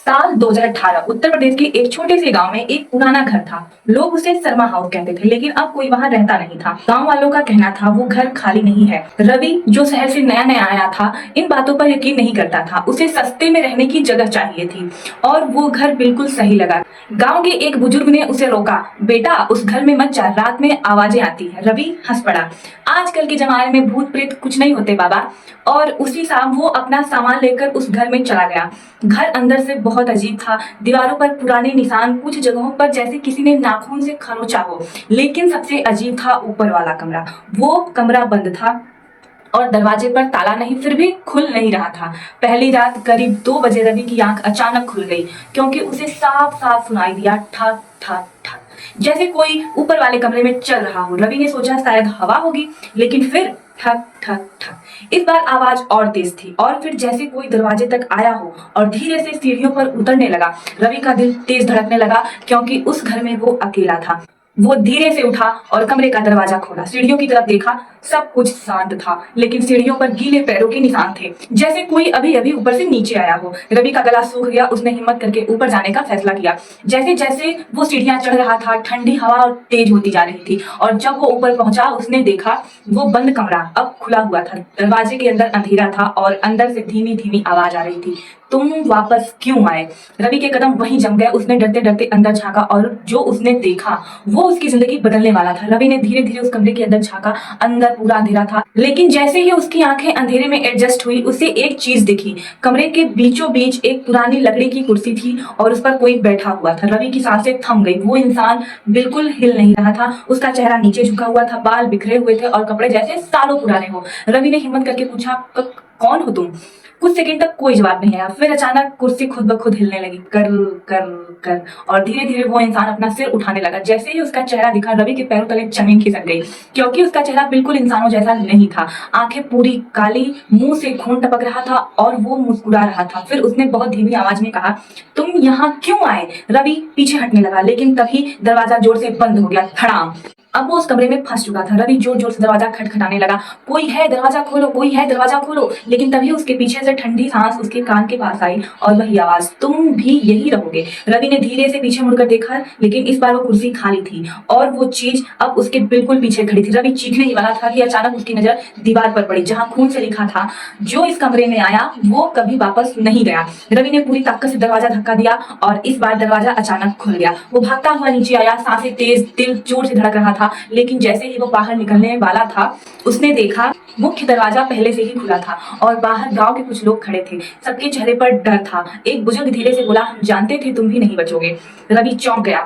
साल 2018 उत्तर प्रदेश के एक छोटे से गांव में एक पुराना घर था। लोग उसे शर्मा हाउस कहते थे, लेकिन अब कोई वहां रहता नहीं था। गांव वालों का कहना था वो घर खाली नहीं है। रवि जो शहर से नया नया आया था, इन बातों पर यकीन नहीं करता था। उसे सस्ते में रहने की जगह चाहिए थी और वो घर बिल्कुल सही लगा। गांव के एक बुजुर्ग ने उसे रोका, बेटा उस घर में मत जा, रात में आवाजें आती है। रवि हंस पड़ा, आजकल के जमाने में भूत प्रेत कुछ नहीं होते बाबा। और उसी शाम वो अपना सामान लेकर उस घर में चला गया। घर अंदर से बहुत अजीब था। दीवारों पर पुराने निशान, कुछ जगहों पर जैसे किसी ने नाखून से खरोंचा हो। लेकिन सबसे अजीब था ऊपर वाला कमरा। वो कमरा बंद था और दरवाजे पर ताला नहीं, फिर भी खुल नहीं रहा था। पहली रात करीब 2 बजे रवि की आंख अचानक खुल गई, क्योंकि उसे साफ साफ सुनाई दिया, ठक ठक ठक, जैसे कोई ऊपर वाले कमरे में चल रहा हो। रवि ने सोचा शायद हवा होगी, लेकिन फिर ठक ठक ठक। इस बार आवाज और तेज थी और फिर जैसे कोई दरवाजे तक आया हो और धीरे से सीढ़ियों पर उतरने लगा। रवि का दिल तेज धड़कने लगा, क्योंकि उस घर में वो अकेला था। वो धीरे से उठा और कमरे का दरवाजा खोला। सीढ़ियों की तरफ देखा, सब कुछ शांत था, लेकिन सीढ़ियों पर गीले पैरों के निशान थे, जैसे कोई अभी अभी ऊपर से नीचे आया हो। रवि का गला सूख गया। उसने हिम्मत करके ऊपर जाने का फैसला किया। जैसे जैसे वो सीढ़ियां चढ़ रहा था, ठंडी हवा और तेज होती जा रही थी, और जब वो ऊपर पहुंचा उसने देखा वो बंद कमरा अब खुला हुआ था। दरवाजे के अंदर अंधेरा था और अंदर से धीमी धीमी आवाज आ रही थी, तुम वापस क्यों आए? रवि के कदम वहीं जम गए। उसने डरते डरते अंदर झांका और जो उसने देखा वो उसकी जिंदगी बदलने वाला था। रवि ने धीरे धीरे उस कमरे के अंदर झांका। अंदर पूरा अंधेरा था, लेकिन जैसे ही उसकी आंखें अंधेरे में एडजस्ट हुई, उसे एक चीज दिखी। कमरे के बीचों बीच एक पुरानी लकड़ी की कुर्सी थी और उस पर कोई बैठा हुआ था। रवि की सांसें थम गई। वो इंसान बिल्कुल हिल नहीं रहा था। उसका चेहरा नीचे झुका हुआ था, बाल बिखरे हुए थे और कपड़े जैसे सालों पुराने हो। रवि ने हिम्मत करके पूछा, कौन हो तुम? कुछ सेकंड तक कोई जवाब नहीं आया। फिर अचानक कुर्सी खुद ब खुद हिलने लगी, कर कर कर, और धीरे धीरे वो इंसान अपना सिर उठाने लगा। जैसे ही उसका चेहरा दिखा, रवि के पैरों तले जमीन खिसक गई, क्योंकि उसका चेहरा बिल्कुल इंसानों जैसा नहीं था। आंखें पूरी काली, मुंह से खून टपक रहा था और वो मुस्कुरा रहा था। फिर उसने बहुत धीमी आवाज में कहा, तुम यहाँ क्यों आए? रवि पीछे हटने लगा, लेकिन तभी दरवाजा जोर से बंद हो गया, धड़ाम। अब वो उस कमरे में फंस चुका था। रवि जोर जोर से दरवाजा खटखटाने लगा, कोई है दरवाजा खोलो, कोई है दरवाजा खोलो। लेकिन तभी उसके पीछे से ठंडी सांस उसके कान के पास आई और वही आवाज, तुम भी यही रहोगे। रवि ने धीरे से पीछे मुड़कर देखा, लेकिन इस बार वो कुर्सी खाली थी और वो चीज अब उसके बिल्कुल पीछे खड़ी थी। रवि चीखने ही वाला था कि अचानक उसकी नजर दीवार पर पड़ी, जहां खून से लिखा था, जो इस कमरे में आया वो कभी वापस नहीं गया। रवि ने पूरी ताकत से दरवाजा धक्का दिया और इस बार दरवाजा अचानक खुल गया। वो भागता हुआ नीचे आया, सांसें तेज, दिल जोर से धड़क रहा था। लेकिन जैसे ही वो बाहर निकलने वाला था, उसने देखा मुख्य दरवाजा पहले से ही खुला था और बाहर गांव के कुछ लोग खड़े थे। सबके चेहरे पर डर था। एक बुजुर्ग धीरे से बोला, हम जानते थे तुम भी नहीं बचोगे। रवि चौंक गया,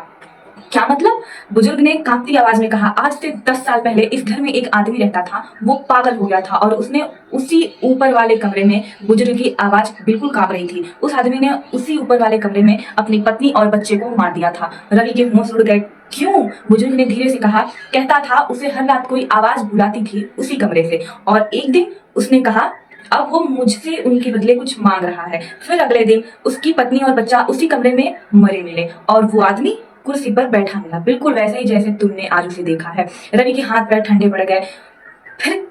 क्या मतलब? बुजुर्ग ने कांपती आवाज में कहा, आज से 10 साल पहले इस घर में एक आदमी रहता था। वो पागल हो गया था और उसने उसी ऊपर वाले कमरे में, बुजुर्ग की आवाज बिल्कुल कांप रही थी, उस आदमी ने उसी ऊपर वाले कमरे में अपनी पत्नी और बच्चे को मार दिया था। रवि के होश उड़ गए। क्यों? बुजुर्ग ने धीरे से कहा, कहता था उसे हर रात कोई आवाज बुलाती थी उसी कमरे से, और एक दिन उसने कहा अब वो मुझसे उनके बदले कुछ मांग रहा है। फिर अगले दिन उसकी पत्नी और बच्चा उसी कमरे में मरे मिले और वो आदमी कुर्सी पर बैठा मिला, बिल्कुल वैसे ही जैसे तुमने आज उसे देखा है। रवि के हाथ पैर ठंडे पड़ गए।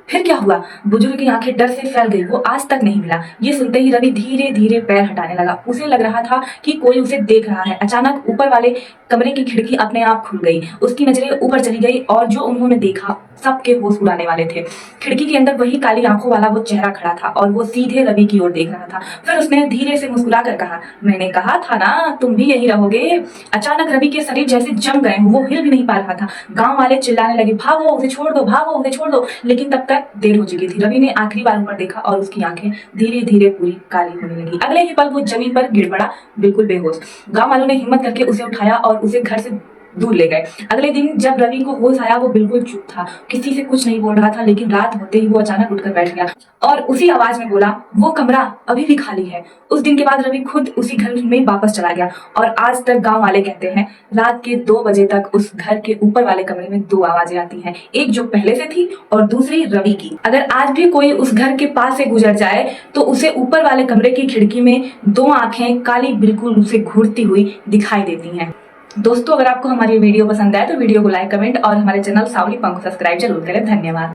फिर क्या हुआ? बुजुर्ग की आंखें डर से फैल गई। वो आज तक नहीं मिला। ये सुनते ही रवि धीरे धीरे पैर हटाने लगा। उसे लग रहा था कि कोई उसे देख रहा है। अचानक ऊपर वाले कमरे की खिड़की अपने आप खुल गई। उसकी नजरें ऊपर चली गई और जो उन्होंने देखा सबके होश उड़ाने वाले थे। खिड़की के अंदर वही काली आंखों वाला वो चेहरा खड़ा था और वो सीधे रवि की ओर देख रहा था। फिर उसने धीरे से मुस्कुरा कर कहा, मैंने कहा था ना तुम भी यही रहोगे। अचानक रवि के शरीर जैसे जम गए, वो हिल भी नहीं पा रहा था। गांव वाले चिल्लाने लगे, भागो उसे छोड़ दो, भागो उसे छोड़ दो। लेकिन तब तक देर हो चुकी थी। रवि ने आखिरी बार ऊपर देखा और उसकी आंखें धीरे धीरे पूरी काली होने लगी। अगले ही पल वो जमीन पर गिर पड़ा, बिल्कुल बेहोश। गांव वालों ने हिम्मत करके उसे उठाया और उसे घर से दूर ले गए। अगले दिन जब रवि को होश आया, वो बिल्कुल चुप था, किसी से कुछ नहीं बोल रहा था। लेकिन रात होते ही वो अचानक उठकर बैठ गया और उसी आवाज में बोला, वो कमरा अभी भी खाली है। उस दिन के बाद रवि खुद उसी घर में वापस चला गया और आज तक गांव वाले कहते हैं, रात के 2 बजे तक उस घर के ऊपर वाले कमरे में 2 आवाजें आती हैं, एक जो पहले से थी और दूसरी रवि की। अगर आज भी कोई उस घर के पास से गुजर जाए तो उसे ऊपर वाले कमरे की खिड़की में 2 आंखें काली बिल्कुल उसे घूरती हुई दिखाई देती हैं। दोस्तों, अगर आपको हमारी वीडियो पसंद आए तो वीडियो को लाइक, कमेंट और हमारे चैनल सावली पंख सब्सक्राइब जरूर करें। धन्यवाद।